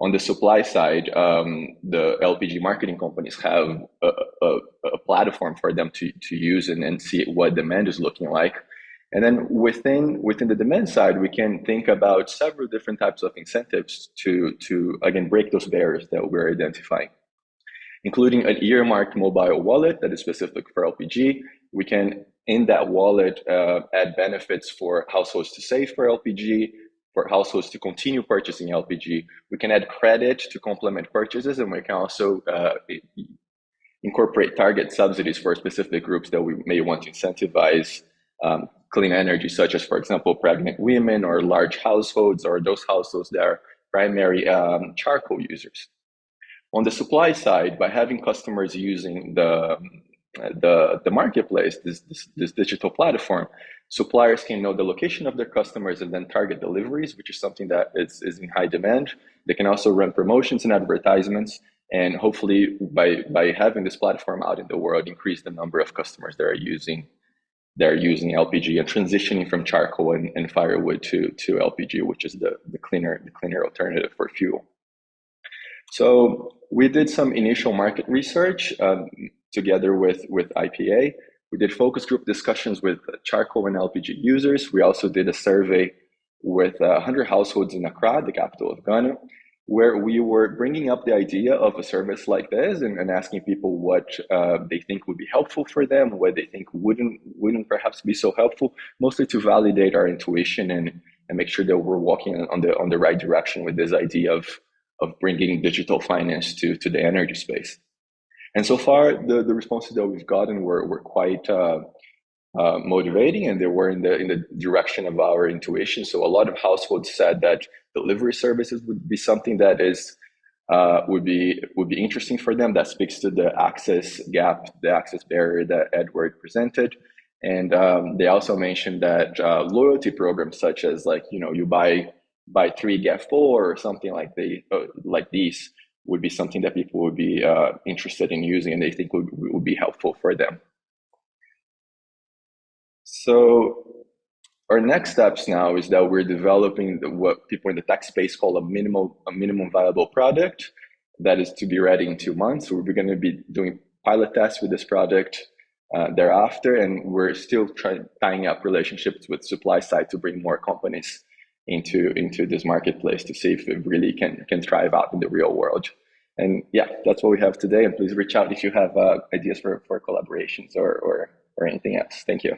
On the supply side, the LPG marketing companies have a platform for them to use and see what demand is looking like. And then within the demand side, we can think about several different types of incentives to again break those barriers that we're identifying, including an earmarked mobile wallet that is specific for LPG. We can, in that wallet, add benefits for households to save for LPG, for households to continue purchasing LPG. We can add credit to complement purchases, and we can also incorporate target subsidies for specific groups that we may want to incentivize clean energy, such as, for example, pregnant women or large households or those households that are primary charcoal users. On the supply side, by having customers using the marketplace, this digital platform, suppliers can know the location of their customers and then target deliveries, which is something that is in high demand. They can also run promotions and advertisements, and hopefully by having this platform out in the world, increase the number of customers that are using LPG and transitioning from charcoal and firewood to LPG, which is the cleaner alternative for fuel. So we did some initial market research together with IPA. We did focus group discussions with charcoal and LPG users. We also did a survey with 100 households in Accra, the capital of Ghana, where we were bringing up the idea of a service like this and asking people what they think would be helpful for them, what they think wouldn't perhaps be so helpful, mostly to validate our intuition and make sure that we're walking on the right direction with this idea of bringing digital finance to the energy space. And so far, the responses that we've gotten were quite motivating, and they were in the direction of our intuition. So a lot of households said that delivery services would be something that is would be interesting for them. That speaks to the access gap, the access barrier that Edward presented. And they also mentioned that loyalty programs such as you buy 3 get 4 or something like these would be something that people would be interested in using, and they think would be helpful for them. So our next steps now is that we're developing what people in the tech space call a minimum viable product that is to be ready in 2 months. So we're going to be doing pilot tests with this project thereafter, and we're still tying up relationships with supply side to bring more companies into this marketplace to see if it really can thrive out in the real world. And yeah, that's what we have today. And please reach out if you have ideas for collaborations or anything else. Thank you.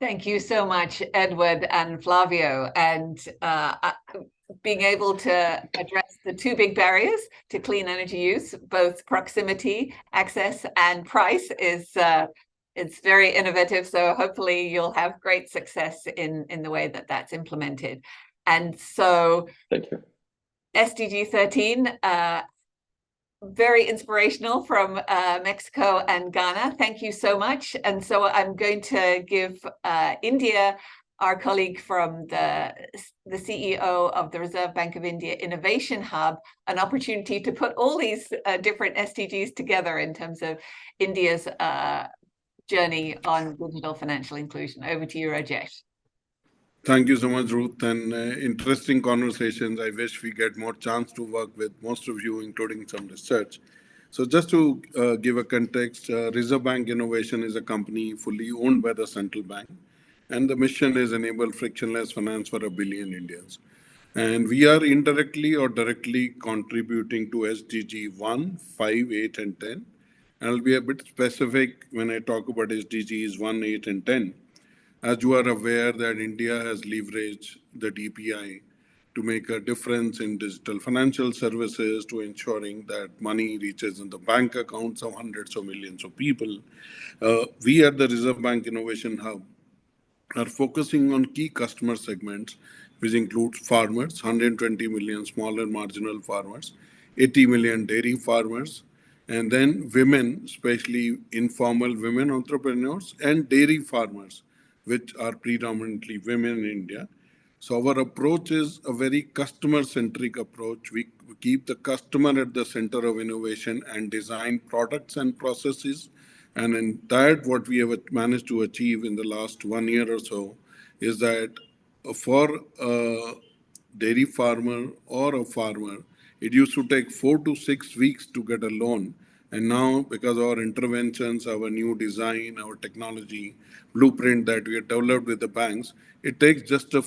Thank you so much, Edward and Flavio. And being able to address the 2 big barriers to clean energy use, both proximity, access, and price, is it's very innovative. So hopefully you'll have great success in the way that that's implemented. And so, thank you. SDG 13. Very inspirational from Mexico and Ghana. Thank you so much. And so I'm going to give India, our colleague from the CEO of the Reserve Bank of India Innovation Hub, an opportunity to put all these different SDGs together in terms of India's journey on digital financial inclusion. Over to you, Rajesh. Thank you so much, Ruth, and interesting conversations. I wish we get more chance to work with most of you, including some research. So just to give a context, Reserve Bank Innovation is a company fully owned by the central bank, and the mission is enable frictionless finance for 1 billion Indians. And we are indirectly or directly contributing to SDG 1, 5, 8, and 10. And I'll be a bit specific when I talk about SDGs 1, 8, and 10. As you are aware that India has leveraged the DPI to make a difference in digital financial services, to ensuring that money reaches in the bank accounts of hundreds of millions of people. We at the Reserve Bank Innovation Hub are focusing on key customer segments which includes farmers, 120 million smaller marginal farmers, 80 million dairy farmers, and then women, especially informal women entrepreneurs and dairy farmers, which are predominantly women in India. So our approach is a very customer-centric approach. We keep the customer at the center of innovation and design products and processes. And in that, what we have managed to achieve in the last 1 year or so is that for a dairy farmer or a farmer, it used to take 4 to 6 weeks to get a loan. And now, because of our interventions, our new design, our technology blueprint that we have developed with the banks, it takes just a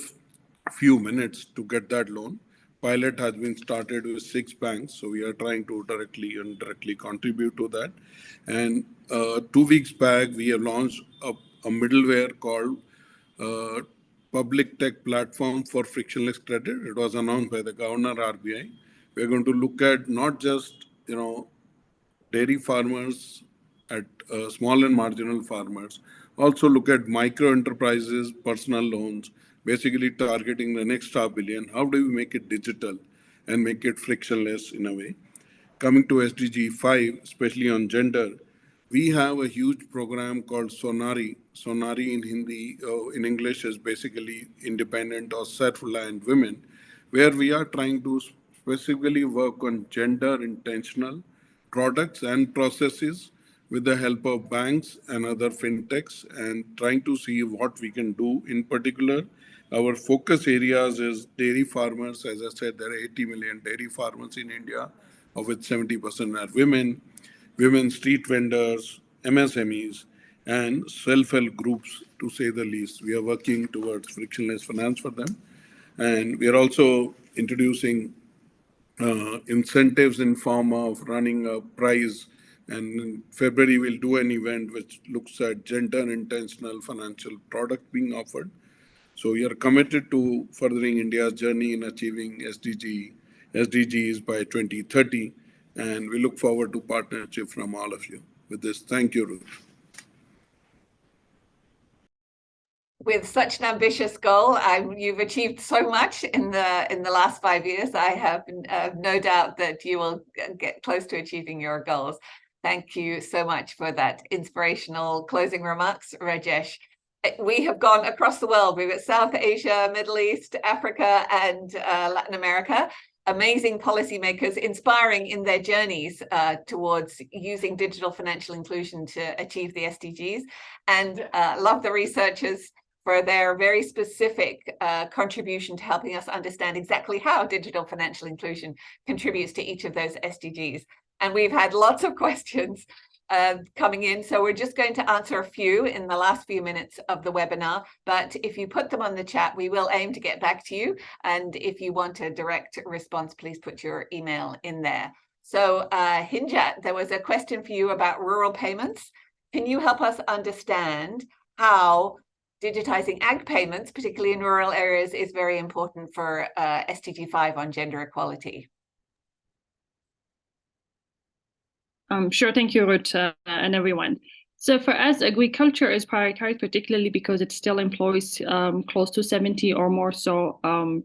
few minutes to get that loan. Pilot has been started with 6 banks, so we are trying to directly and indirectly contribute to that. And 2 weeks back, we have launched a middleware called Public Tech Platform for Frictionless Credit. It was announced by the Governor RBI. We're going to look at not just dairy farmers, at small and marginal farmers, also look at micro enterprises, personal loans, basically targeting the next $500 billion. How do we make it digital and make it frictionless in a way? Coming to SDG 5, especially on gender, we have a huge program called Sonari. Sonari in Hindi, in English, is basically independent or self-reliant women, where we are trying to specifically work on gender intentional products and processes with the help of banks and other fintechs, and trying to see what we can do. In particular, our focus areas is dairy farmers. As I said, there are 80 million dairy farmers in India, of which 70% are women, women street vendors, MSMEs, and self-help groups, to say the least. We are working towards frictionless finance for them. And we are also introducing incentives in form of running a prize. And in February, we'll do an event which looks at gender intentional financial product being offered. So we are committed to furthering India's journey in achieving SDGs by 2030. And we look forward to partnership from all of you. With this, thank you, Ruth. With such an ambitious goal, you've achieved so much in the last 5 years. I have no doubt that you will get close to achieving your goals. Thank you so much for that inspirational closing remarks, Rajesh. We have gone across the world. We've got South Asia, Middle East, Africa, and Latin America. Amazing policymakers inspiring in their journeys towards using digital financial inclusion to achieve the SDGs. And love the researchers for their very specific contribution to helping us understand exactly how digital financial inclusion contributes to each of those SDGs. And we've had lots of questions coming in, so we're just going to answer a few in the last few minutes of the webinar. But if you put them on the chat, we will aim to get back to you. And if you want a direct response, please put your email in there. So Hinjat, there was a question for you about rural payments. Can you help us understand how digitizing ag payments, particularly in rural areas, is very important for SDG 5 on gender equality? Sure, thank you, Ruth, and everyone. So for us, agriculture is prioritized, particularly because it still employs close to 70 or more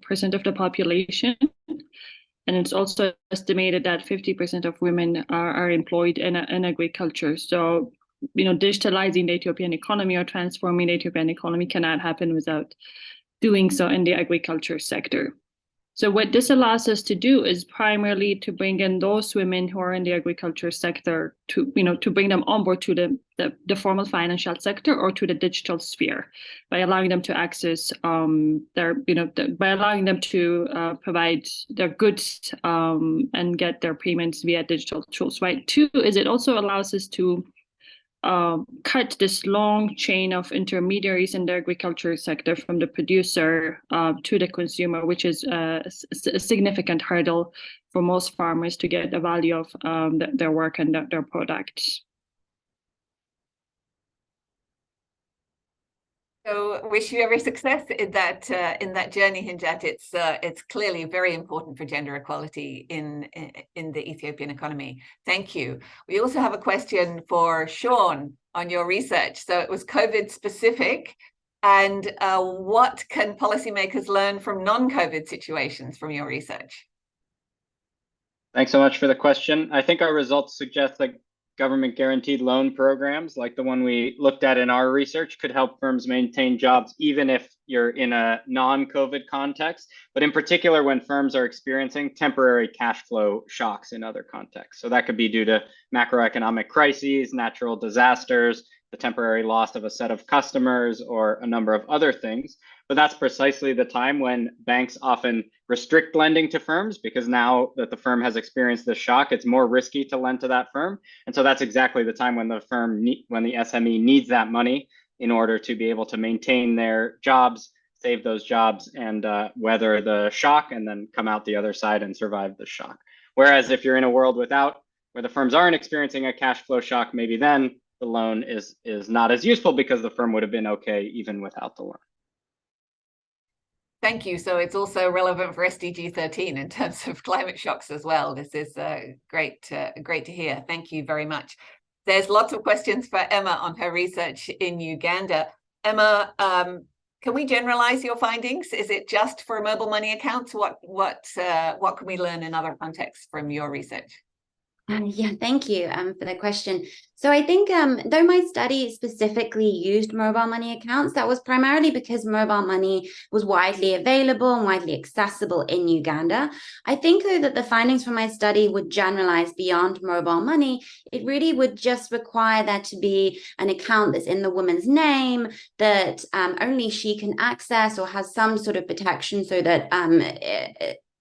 percent of the population. And it's also estimated that 50% of women are employed in agriculture. So, digitalizing the Ethiopian economy or transforming the Ethiopian economy cannot happen without doing so in the agriculture sector. So what this allows us to do is primarily to bring in those women who are in the agriculture sector to bring them on board to the formal financial sector or to the digital sphere by allowing them to access by allowing them to provide their goods and get their payments via digital tools, right? 2 is it also allows us to cut this long chain of intermediaries in the agriculture sector from the producer to the consumer, which is a significant hurdle for most farmers to get the value of their work and their products. So wish you every success in that journey, Hinjat. It's clearly very important for gender equality in the Ethiopian economy. Thank you. We also have a question for Sean on your research. So it was COVID specific. And what can policymakers learn from non-COVID situations from your research? Thanks so much for the question. I think our results suggest that government guaranteed loan programs like the one we looked at in our research could help firms maintain jobs even if you're in a non-COVID context, but in particular when firms are experiencing temporary cash flow shocks in other contexts. So that could be due to macroeconomic crises, natural disasters, the temporary loss of a set of customers, or a number of other things. But that's precisely the time when banks often restrict lending to firms, because now that the firm has experienced the shock, it's more risky to lend to that firm. And so that's exactly the time when the SME needs that money in order to be able to maintain their jobs, save those jobs, and weather the shock, and then come out the other side and survive the shock. Whereas if you're in a world where the firms aren't experiencing a cash flow shock, maybe then the loan is not as useful because the firm would have been okay even without the loan. Thank you. So it's also relevant for SDG 13 in terms of climate shocks as well. This is great to hear. Thank you very much. There's lots of questions for Emma on her research in Uganda. Emma, can we generalize your findings? Is it just for mobile money accounts? What can we learn in other contexts from your research? Yeah, thank you for the question. So I think though my study specifically used mobile money accounts, that was primarily because mobile money was widely available and widely accessible in Uganda. I think though that the findings from my study would generalize beyond mobile money. It really would just require there to be an account that's in the woman's name that only she can access or has some sort of protection so that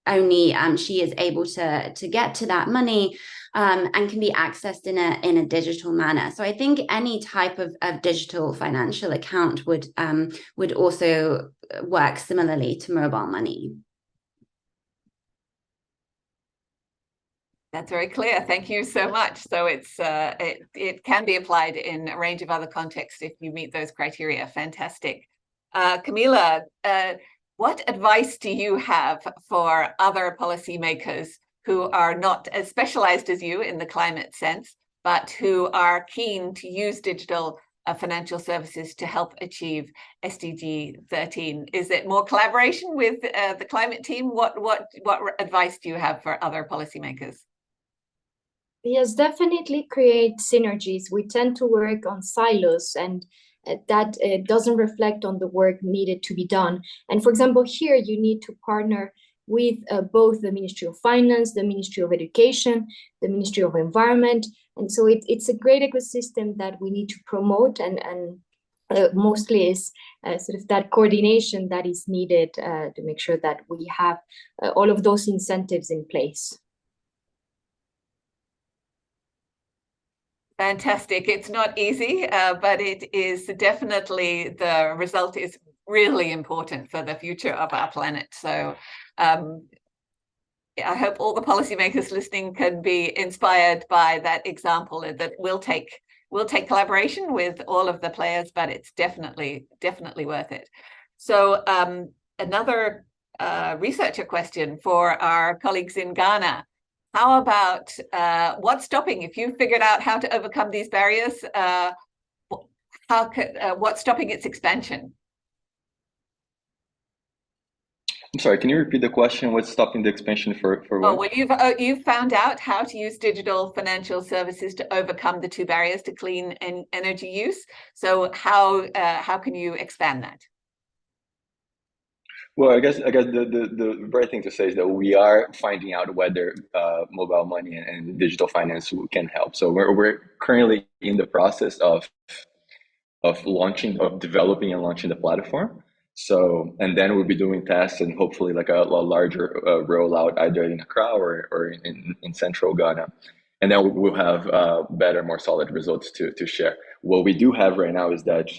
only she is able to get to that money. And can be accessed in a digital manner. So I think any type of digital financial account would also work similarly to mobile money. That's very clear. Thank you so much. So it can be applied in a range of other contexts if you meet those criteria. Fantastic. Camila, what advice do you have for other policymakers who are not as specialized as you in the climate sense, but who are keen to use digital financial services to help achieve SDG 13? Is it more collaboration with the climate team? What advice do you have for other policymakers? Yes, definitely create synergies. We tend to work on silos, and that doesn't reflect on the work needed to be done. And for example, here you need to partner with both the Ministry of Finance, the Ministry of Education, the Ministry of Environment. And so it's a great ecosystem that we need to promote, and mostly is sort of that coordination that is needed to make sure that we have all of those incentives in place. Fantastic. It's not easy, but it is definitely, the result is really important for the future of our planet. So I hope all the policymakers listening can be inspired by that example, that we'll take collaboration with all of the players, but it's definitely worth it. So another researcher question for our colleagues in Ghana. How about what's stopping, if you've figured out how to overcome these barriers, what's stopping its expansion? I'm sorry, can you repeat the question? What's stopping the expansion for what? Oh, well, you've found out how to use digital financial services to overcome the two barriers to clean energy use. So how can you expand that? Well, I guess the right thing to say is that we are finding out whether mobile money and digital finance can help. So we're currently in the process of developing and launching the platform. So, and then we'll be doing tests and hopefully like a larger rollout either in Accra or in central Ghana. And then we'll have better, more solid results to share. What we do have right now is that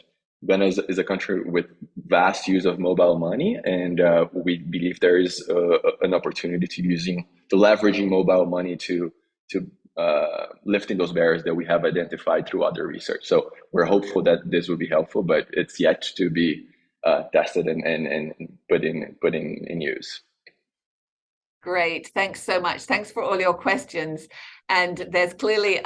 Ghana is a country with vast use of mobile money, and we believe there is an opportunity to leveraging mobile money to lifting those barriers that we have identified through other research. So we're hopeful that this will be helpful, but it's yet to be tested and put in use. Great, thanks so much. Thanks for all your questions. And there's clearly,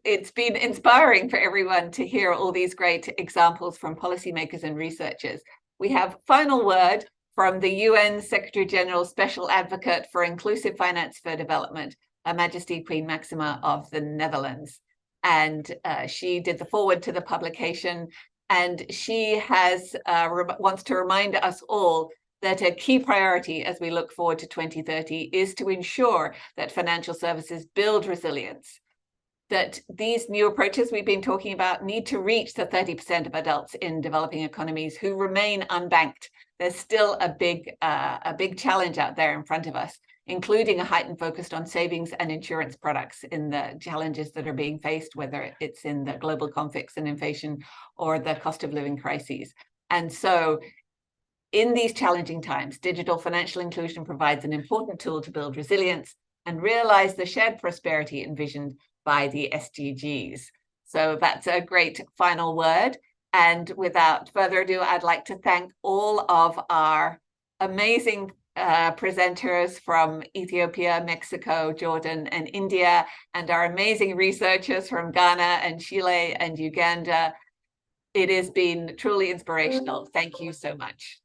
it's been inspiring for everyone to hear all these great examples from policymakers and researchers. We have final word from the UN Secretary General Special Advocate for Inclusive Finance for Development, Her Majesty Queen Maxima of the Netherlands. And she did the foreword to the publication, and she has wants to remind us all that a key priority as we look forward to 2030 is to ensure that financial services build resilience, that these new approaches we've been talking about need to reach the 30% of adults in developing economies who remain unbanked. There's still a big challenge out there in front of us, including a heightened focus on savings and insurance products in the challenges that are being faced, whether it's in the global conflicts and inflation or the cost of living crises. And so in these challenging times, digital financial inclusion provides an important tool to build resilience and realize the shared prosperity envisioned by the SDGs. So that's a great final word. And without further ado, I'd like to thank all of our amazing presenters from Ethiopia, Mexico, Jordan, and India, and our amazing researchers from Ghana and Chile and Uganda. It has been truly inspirational. Thank you so much.